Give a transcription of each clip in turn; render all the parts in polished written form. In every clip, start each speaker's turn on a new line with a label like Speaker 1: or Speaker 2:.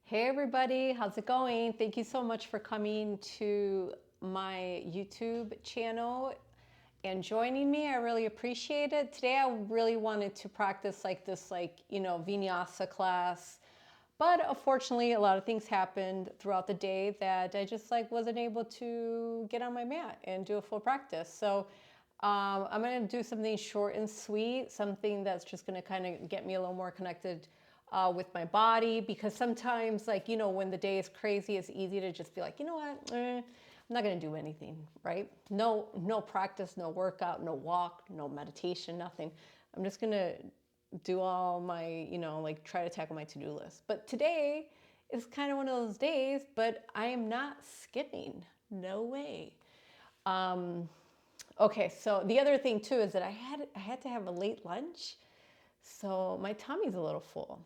Speaker 1: Hey everybody, how's it going? Thank you so much for coming to my YouTube channel and joining me. I really appreciate it. Today I really wanted to practice this vinyasa class. But unfortunately, a lot of things happened throughout the day that I just wasn't able to get on my mat and do a full practice. So I'm going to do something short and sweet, something that's just going to kind of get me a little more connected with my body, because sometimes when the day is crazy, it's easy to just be like, you know what, I'm not going to do anything, right? No practice, no workout, no walk, no meditation, nothing. I'm just going to do all my, try to tackle my to-do list. But today is kind of one of those days, but I am not skipping. No way. Okay, so the other thing too is that I had to have a late lunch, so my tummy's a little full.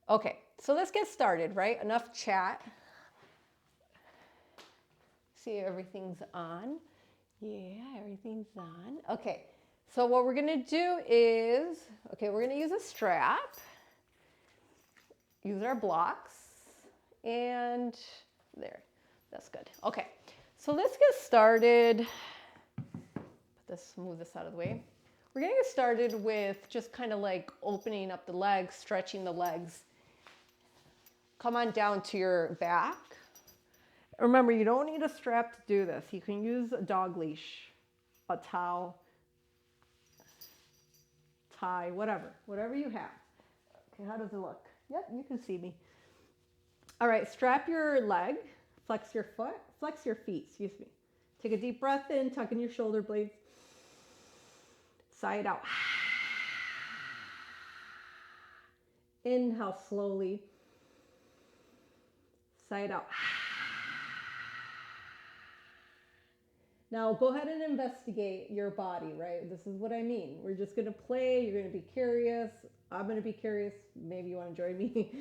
Speaker 1: Okay, so let's get started, right? Enough chat. See, everything's on. Yeah, everything's on. Okay, so what we're gonna do is, we're gonna use a strap, use our blocks, and there, that's good. Okay, so let's get started. Move this out of the way. We're gonna get started with just kind of like opening up the legs, stretching the legs. Come on down to your back. Remember, you don't need a strap to do this. You can use a dog leash, a towel, tie, whatever you have. Okay, how does it look? Yep, you can see me. All right, strap your leg, flex your foot, flex your feet, excuse me. Take a deep breath in, tuck in your shoulder blades, sigh it out. Inhale slowly, sigh it out. Now go ahead and investigate your body, right? This is what I mean. We're just gonna play, you're gonna be curious. I'm gonna be curious, maybe you wanna join me.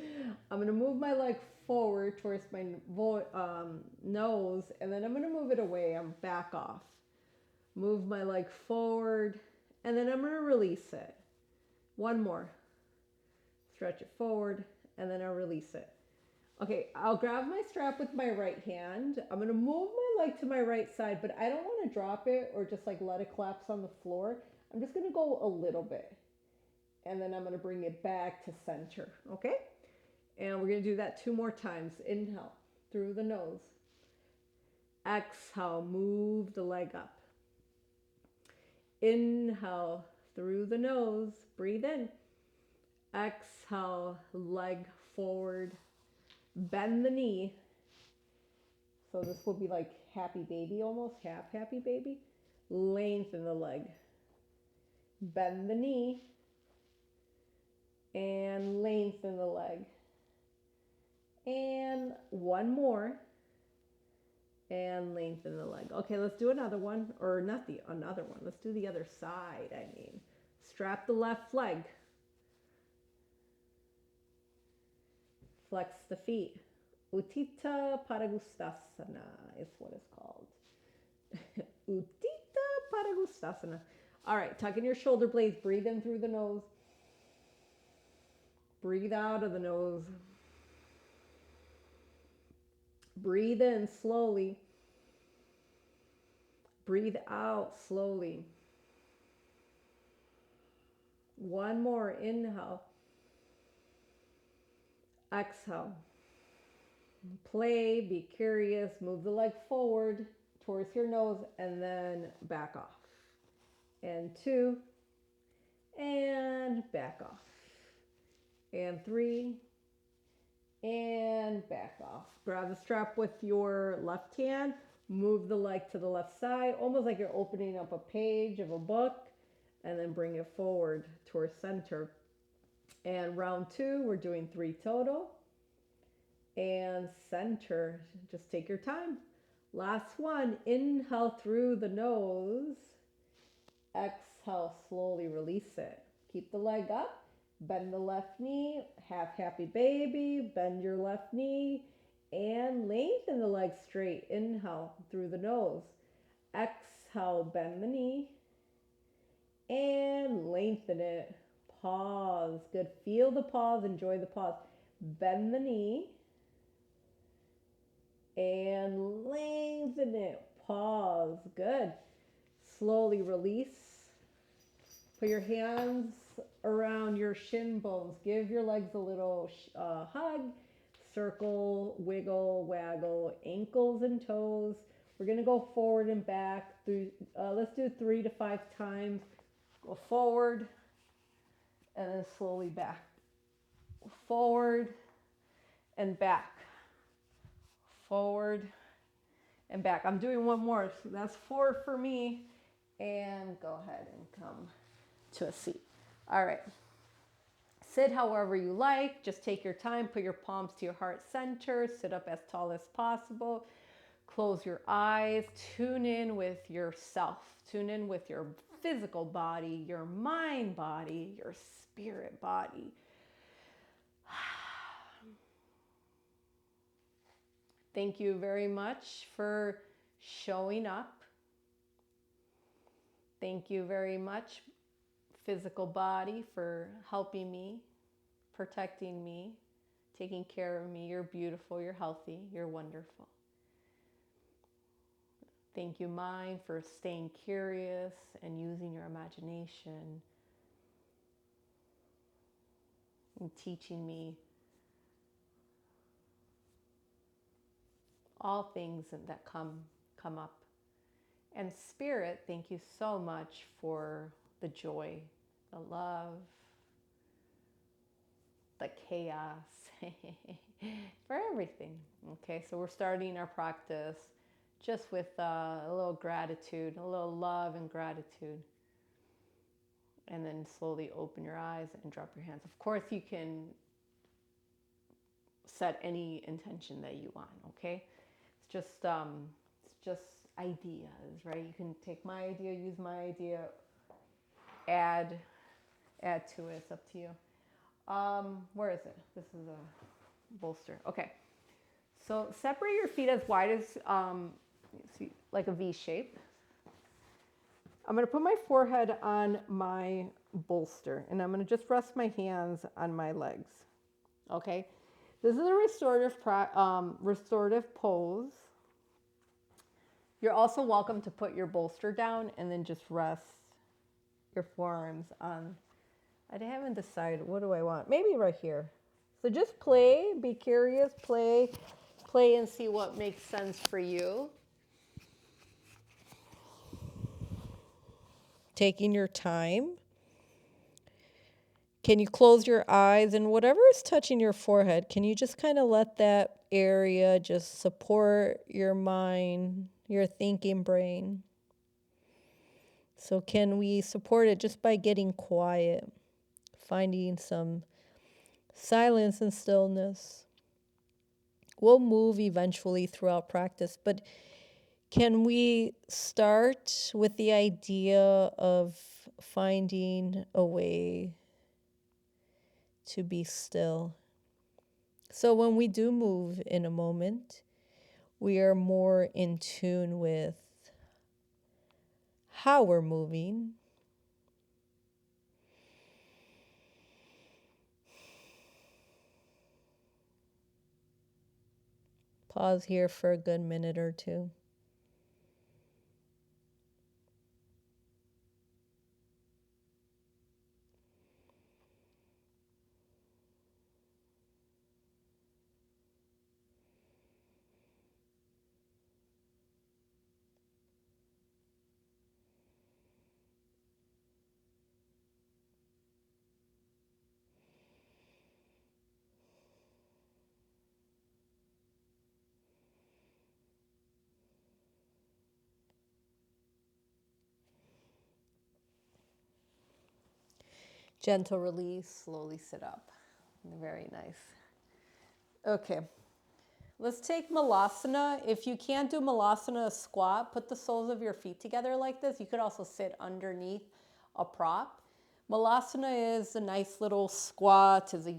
Speaker 1: I'm gonna move my leg forward towards my nose, and then I'm gonna move it away, I'm back off. Move my leg forward, and then I'm gonna release it. One more. Stretch it forward, and then I'll release it. Okay, I'll grab my strap with my right hand. I'm gonna move my leg to my right side, but I don't wanna drop it or just let it collapse on the floor. I'm just gonna go a little bit. And then I'm gonna bring it back to center, okay? And we're gonna do that 2 more times. Inhale, through the nose. Exhale, move the leg up. Inhale, through the nose, breathe in. Exhale, leg forward. Bend the knee. So this will be like happy baby almost, half happy baby. Lengthen the leg. Bend the knee. And lengthen the leg. And one more. And lengthen the leg. Okay, let's do another one. Or not another one. Let's do the other side, Strap the left leg. Flex the feet. Utthita Padangusthasana is what it's called. Utthita Padangusthasana. All right, tuck in your shoulder blades. Breathe in through the nose. Breathe out of the nose. Breathe in slowly. Breathe out slowly. One more. Inhale. Exhale. Play, be curious, move the leg forward towards your nose and then back off. And 2, and back off. And 3, and back off. Grab the strap with your left hand, move the leg to the left side, almost like you're opening up a page of a book, and then bring it forward towards center. And round 2, we're doing 3 total. And center, just take your time. Last one, inhale through the nose. Exhale, slowly release it. Keep the leg up, bend the left knee, half happy baby, bend your left knee, and lengthen the leg straight. Inhale through the nose. Exhale, bend the knee, and lengthen it. Pause, good, feel the pause, enjoy the pause. Bend the knee and lengthen it. Pause. Good. Slowly release. Put your hands around your shin bones. Give your legs a little hug. Circle, wiggle, waggle, ankles and toes. We're going to go forward and back. Let's do 3 to 5 times. Go forward and then slowly back. Forward and back. Forward and back. I'm doing one more. So that's 4 for me. And go ahead and come to a seat. All right. Sit however you like. Just take your time. Put your palms to your heart center. Sit up as tall as possible. Close your eyes. Tune in with yourself. Tune in with your physical body, your mind body, your spirit body. Thank you very much for showing up. Thank you very much, physical body, for helping me, protecting me, taking care of me. You're beautiful, you're healthy, you're wonderful. Thank you, mind, for staying curious and using your imagination and teaching me all things that come up. And spirit, thank you so much for the joy, the love, the chaos, for everything. Okay, so we're starting our practice just with a little gratitude, a little love and gratitude. And then slowly open your eyes and drop your hands. Of course, you can set any intention that you want, okay? It's just ideas, right? You can take my idea, use my idea, add to it. It's up to you. Where is it? This is a bolster. Okay. So separate your feet as wide as, see, like a V shape. I'm going to put my forehead on my bolster, and I'm going to just rest my hands on my legs. Okay. This is a restorative pose. You're also welcome to put your bolster down and then just rest your forearms on. I haven't decided, what do I want? Maybe right here. So just play, be curious, play and see what makes sense for you. Taking your time. Can you close your eyes, and whatever is touching your forehead, can you just kind of let that area just support your mind, your thinking brain? So can we support it just by getting quiet, finding some silence and stillness? We'll move eventually throughout practice, but can we start with the idea of finding a way to be still? So when we do move in a moment, we are more in tune with how we're moving. Pause here for a good minute or two. Gentle release, slowly sit up. Very nice. Okay, let's take Malasana. If you can't do Malasana, a squat, put the soles of your feet together like this. You could also sit underneath a prop. Malasana is a nice little squat, is I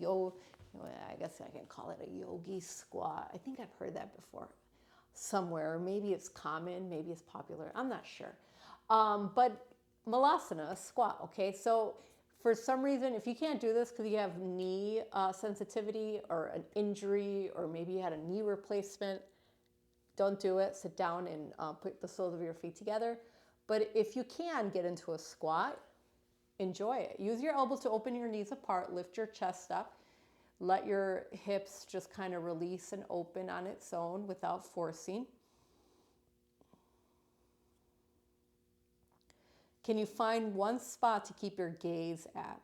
Speaker 1: guess I can call it a yogi squat. I think I've heard that before somewhere. Maybe it's common, maybe it's popular. I'm not sure. But Malasana, a squat, okay? So For some reason, if you can't do this because you have knee sensitivity or an injury, or maybe you had a knee replacement, don't do it. Sit down and put the soles of your feet together. But if you can get into a squat, enjoy it. Use your elbows to open your knees apart, lift your chest up, let your hips just kind of release and open on its own without forcing. Can you find one spot to keep your gaze at?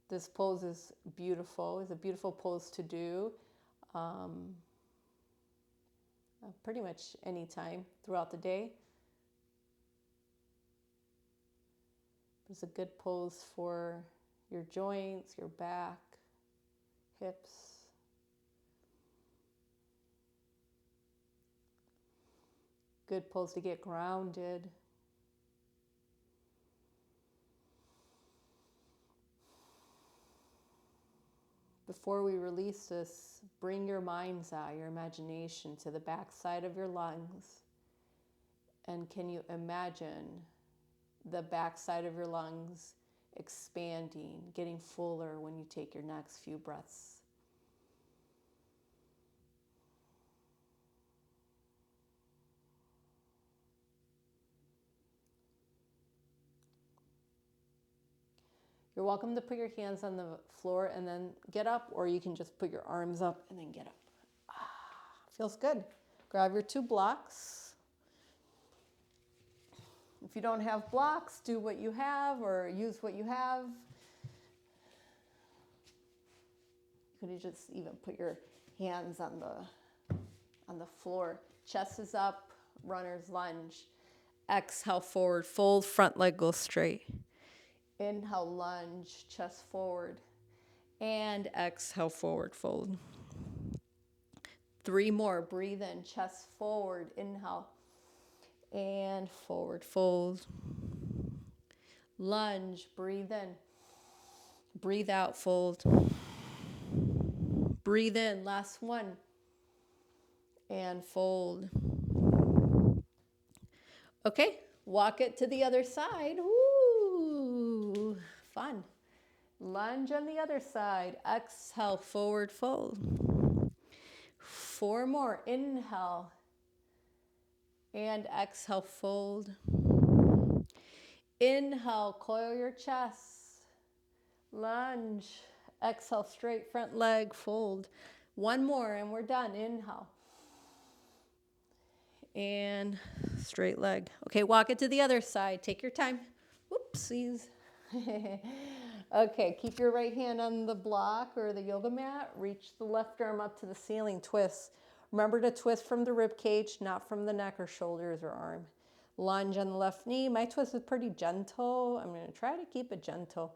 Speaker 1: This pose is beautiful. It's a beautiful pose to do pretty much any time throughout the day. It's a good pose for your joints, your back, hips. Good pose to get grounded. Before we release this, bring your mind's eye, your imagination to the back side of your lungs. And can you imagine the back side of your lungs expanding, getting fuller when you take your next few breaths? You're welcome to put your hands on the floor and then get up, or you can just put your arms up and then get up. Feels good. Grab your 2 blocks. If you don't have blocks, do what you have or use what you have. You could just even put your hands on the floor. Chest is up, runner's lunge. Exhale, forward fold, front leg goes straight. Inhale, lunge, chest forward. And exhale, forward fold. 3 more. Breathe in, chest forward. Inhale. And forward fold. Lunge, breathe in. Breathe out, fold. Breathe in, last one. And fold. Okay, walk it to the other side. Ooh, fun. Lunge on the other side. Exhale, forward fold. 4 more. Inhale. And exhale, fold. Inhale, coil your chest. Lunge. Exhale, straight front leg, fold. 1 more and we're done. Inhale. And straight leg. Okay, walk it to the other side. Take your time. Whoopsies. Okay, keep your right hand on the block or the yoga mat. Reach the left arm up to the ceiling. Twist. Remember to twist from the rib cage, not from the neck or shoulders or arm. Lunge on the left knee. My twist is pretty gentle. I'm going to try to keep it gentle.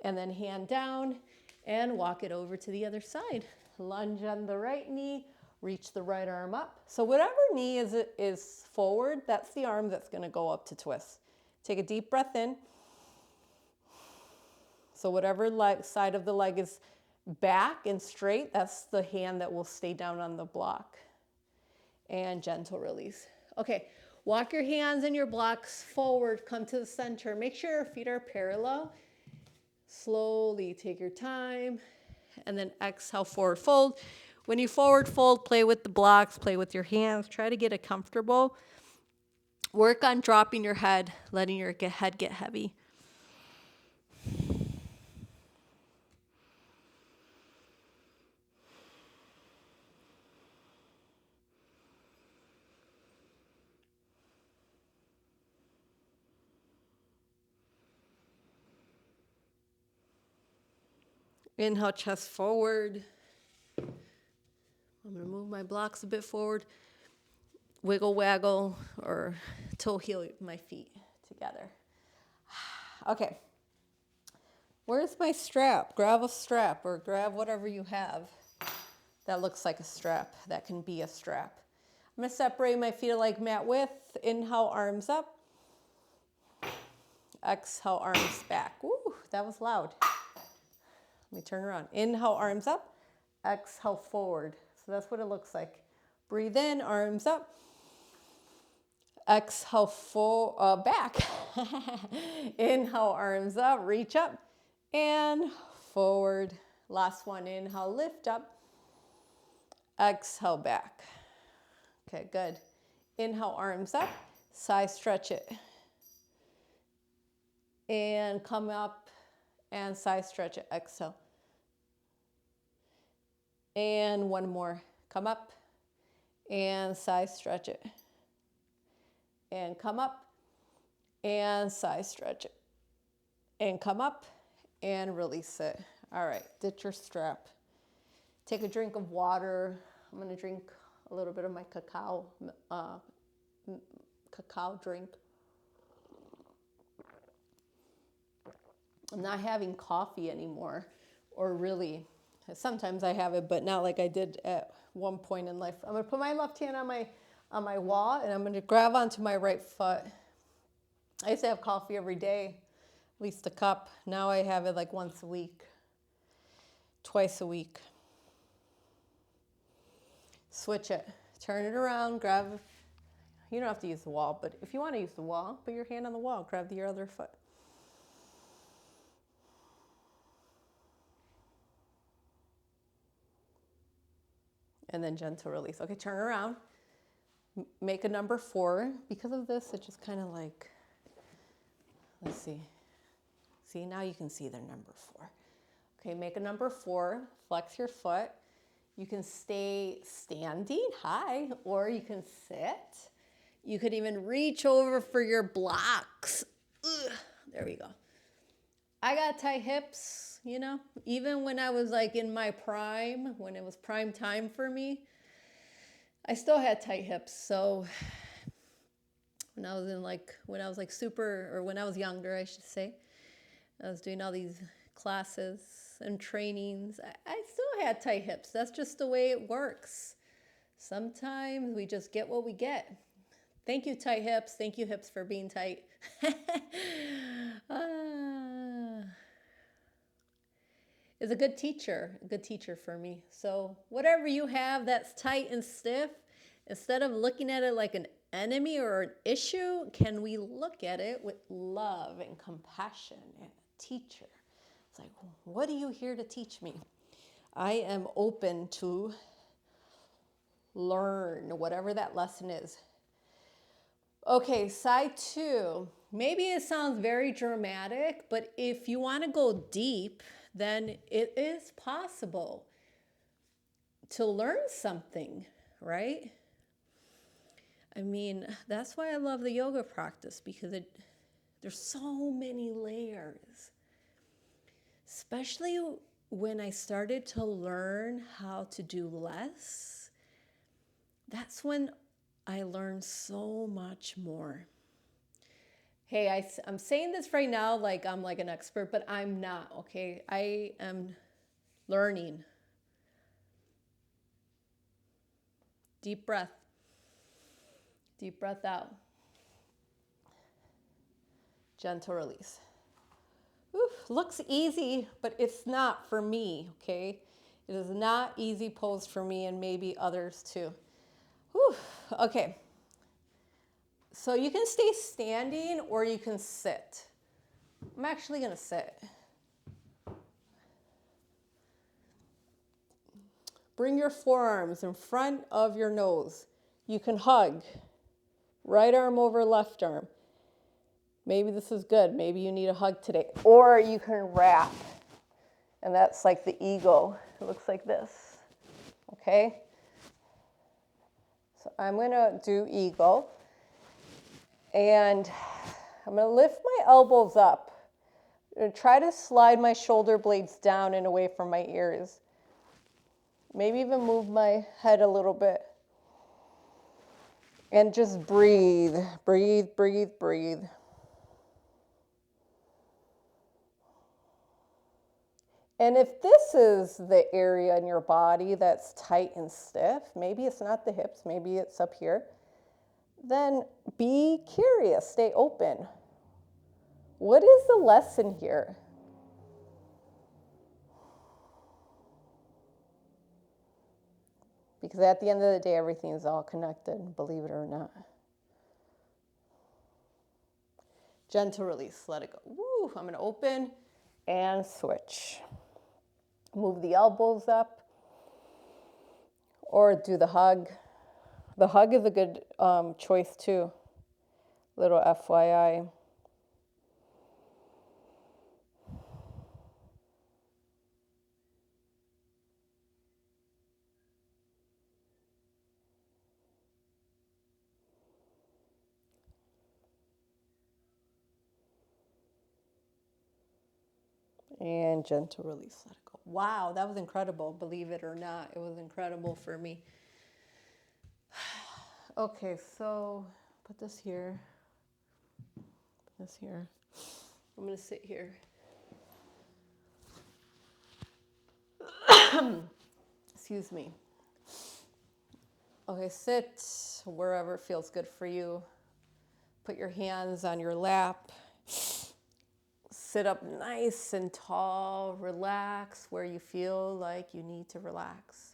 Speaker 1: And then hand down and walk it over to the other side. Lunge on the right knee. Reach the right arm up. So whatever knee is forward, that's the arm that's going to go up to twist. Take a deep breath in. So whatever side of the leg is back and straight, that's the hand that will stay down on the block. And gentle release. Okay, walk your hands and your blocks forward, come to the center. Make sure your feet are parallel. Slowly take your time and then exhale, forward fold. When you forward fold, play with the blocks, play with your hands, try to get it comfortable. Work on dropping your head, letting your head get heavy. Inhale, chest forward. I'm going to move my blocks a bit forward. Wiggle, waggle, or toe heel my feet together. Okay. Where's my strap? Grab a strap or grab whatever you have that looks like a strap. That can be a strap. I'm going to separate my feet like mat width. Inhale, arms up. Exhale, arms back. Ooh, that was loud. Let me turn around. Inhale, arms up. Exhale, forward. So that's what it looks like. Breathe in, arms up. Exhale, back. Inhale, arms up, reach up and forward. Last one, inhale, lift up. Exhale, back. Okay, good. Inhale, arms up, side stretch it. And come up and side stretch it, exhale. And one more, come up and side stretch it. And come up and side stretch it. And come up and release it. All right, ditch your strap. Take a drink of water. I'm gonna drink a little bit of my cacao drink. I'm not having coffee anymore, or really, sometimes I have it, but not like I did at one point in life. I'm gonna put my left hand on my wall, and I'm gonna grab onto my right foot. I used to have coffee every day, at least a cup. Now I have it like once a week, twice a week. Switch it, turn it around, grab, you don't have to use the wall, but if you wanna use the wall, put your hand on the wall, grab your other foot. And then gentle release. Okay, turn around. Make a number 4. Because of this, it just kind of like, let's see. See, now you can see their number 4. Okay, make a number 4. Flex your foot. You can stay standing high, or you can sit. You could even reach over for your blocks. Ugh, there we go. I got tight hips, you know, even when I was like in my prime, when it was prime time for me, I still had tight hips. So when I was when I was younger, I should say, I was doing all these classes and trainings. I still had tight hips. That's just the way it works. Sometimes we just get what we get. Thank you, tight hips. Thank you, hips, for being tight. Is a good teacher for me. So whatever you have that's tight and stiff, instead of looking at it like an enemy or an issue, can we look at it with love and compassion and a teacher? It's like, what are you here to teach me? I am open to learn whatever that lesson is. Okay, side 2. Maybe it sounds very dramatic, but if you want to go deep, then it is possible to learn something, right? I mean, that's why I love the yoga practice, because there's so many layers. Especially when I started to learn how to do less, that's when I learned so much more. Hey, I'm saying this right now like I'm like an expert, but I'm not, okay? I am learning. Deep breath. Deep breath out. Gentle release. Oof, looks easy, but it's not for me, okay? It is not easy pose for me, and maybe others too. Whew, okay. So you can stay standing or you can sit. I'm actually gonna sit. Bring your forearms in front of your nose. You can hug. Right arm over left arm. Maybe this is good. Maybe you need a hug today. Or you can wrap. And that's like the eagle. It looks like this. Okay? So I'm gonna do eagle. And I'm gonna lift my elbows up. I'm gonna try to slide my shoulder blades down and away from my ears. Maybe even move my head a little bit. And just breathe, breathe, breathe, breathe. And if this is the area in your body that's tight and stiff, maybe it's not the hips, maybe it's up here, then be curious, stay open. What is the lesson here? Because at the end of the day, everything is all connected, believe it or not. Gentle release, let it go. Woo, I'm gonna open and switch. Move the elbows up or do the hug. The hug is a good choice too. Little FYI. And gentle release, let it go. Wow, that was incredible. Believe it or not, it was incredible for me. Okay, so put this here. Put this here. I'm gonna sit here. Excuse me. Okay, sit wherever feels good for you. Put your hands on your lap. Sit up nice and tall. Relax where you feel like you need to relax.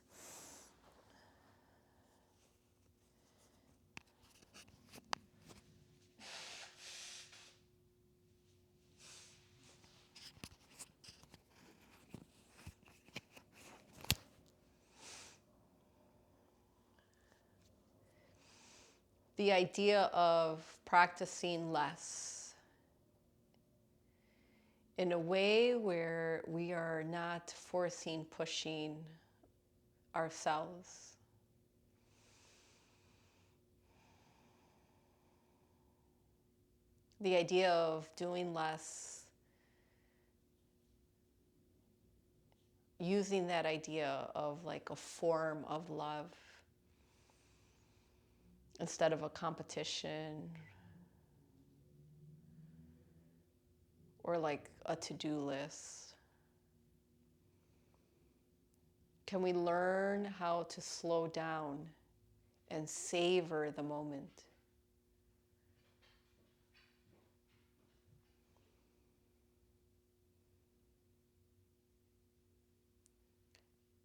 Speaker 1: The idea of practicing less in a way where we are not forcing, pushing ourselves. The idea of doing less, using that idea of like a form of love instead of a competition or like a to-do list. Can we learn how to slow down and savor the moment?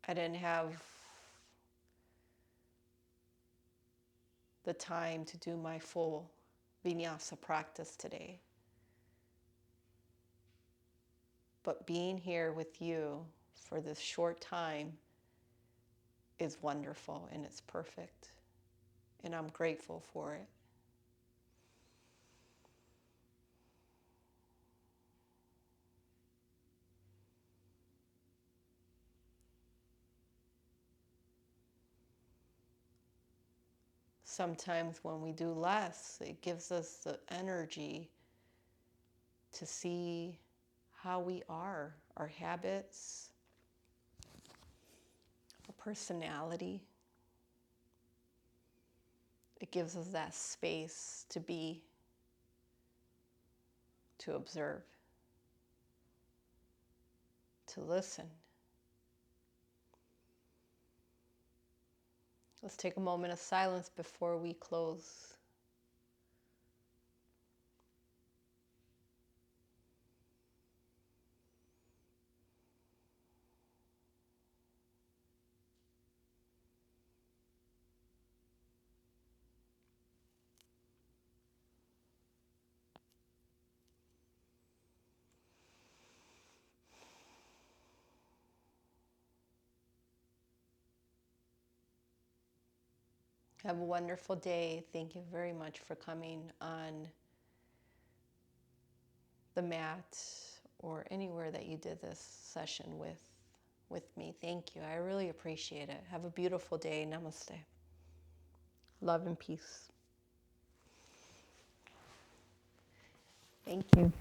Speaker 1: I didn't have the time to do my full vinyasa practice today. But being here with you for this short time is wonderful and it's perfect. And I'm grateful for it. Sometimes when we do less, it gives us the energy to see how we are, our habits, our personality. It gives us that space to be, to observe, to listen. Let's take a moment of silence before we close. Have a wonderful day. Thank you very much for coming on the mat or anywhere that you did this session with me. Thank you. I really appreciate it. Have a beautiful day. Namaste. Love and peace. Thank you.